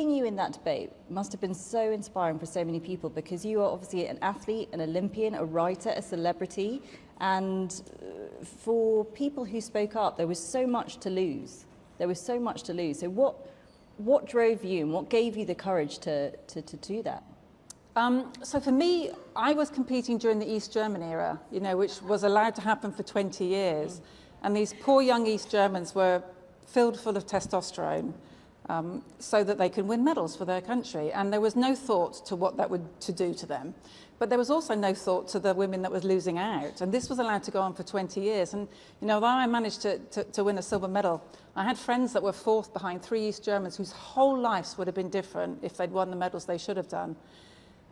Seeing you in that debate must have been so inspiring for so many people, because you are obviously an athlete, an Olympian, a writer, a celebrity, and for people who spoke up, there was so much to lose. There was so much to lose. So what drove you and what gave you the courage to do that? So for me, I was competing during the East German era, which was allowed to happen for 20 years. And these poor young East Germans were filled full of testosterone so that they could win medals for their country. And there was no thought to what that would do to them. But there was also no thought to the women that was losing out. And this was allowed to go on for 20 years. And, although I managed to win a silver medal, I had friends that were fourth behind 3 East Germans whose whole lives would have been different if they'd won the medals they should have done.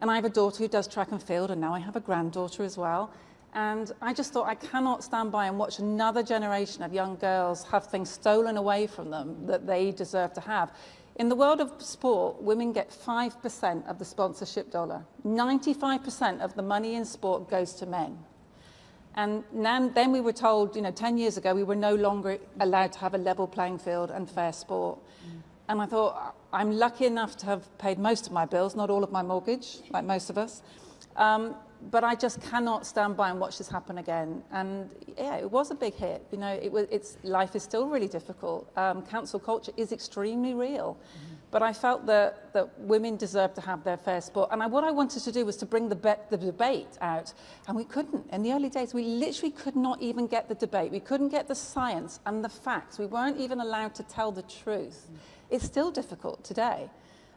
And I have a daughter who does track and field, and now I have a granddaughter as well. And I just thought, I cannot stand by and watch another generation of young girls have things stolen away from them that they deserve to have. In the world of sport, women get 5% of the sponsorship dollar. 95% of the money in sport goes to men. And then we were told, 10 years ago, we were no longer allowed to have a level playing field and fair sport. And I thought, I'm lucky enough to have paid most of my bills, not all of my mortgage, like most of us. But I just cannot stand by and watch this happen again. And yeah, it was a big hit. Life is still really difficult. Cancel culture is extremely real. But I felt that women deserve to have their fair sport. And what I wanted to do was to bring the debate out. And we couldn't. In the early days, we literally could not even get the debate. We couldn't get the science and the facts. We weren't even allowed to tell the truth. It's still difficult today.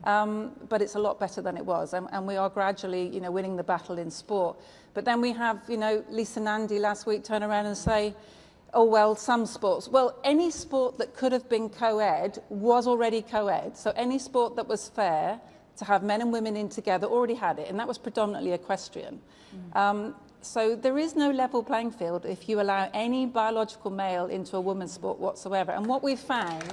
But it's a lot better than it was, and we are gradually, winning the battle in sport. But then we have, Lisa Nandy last week turn around and say, oh, well, some sports. Well, any sport that could have been co-ed was already co-ed. So any sport that was fair to have men and women in together already had it, and that was predominantly equestrian. So there is no level playing field if you allow any biological male into a women's sport whatsoever. And what we've found...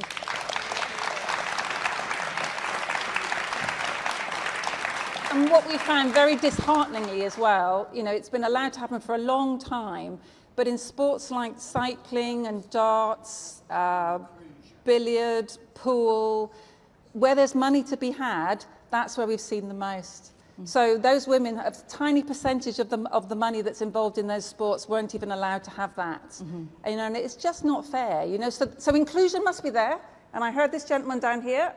And what we found very dishearteningly as well, it's been allowed to happen for a long time, but in sports like cycling and darts, billiard, pool, where there's money to be had, that's where we've seen the most. So those women, a tiny percentage of the money that's involved in those sports weren't even allowed to have that. And it's just not fair, So inclusion must be there. And I heard this gentleman down here.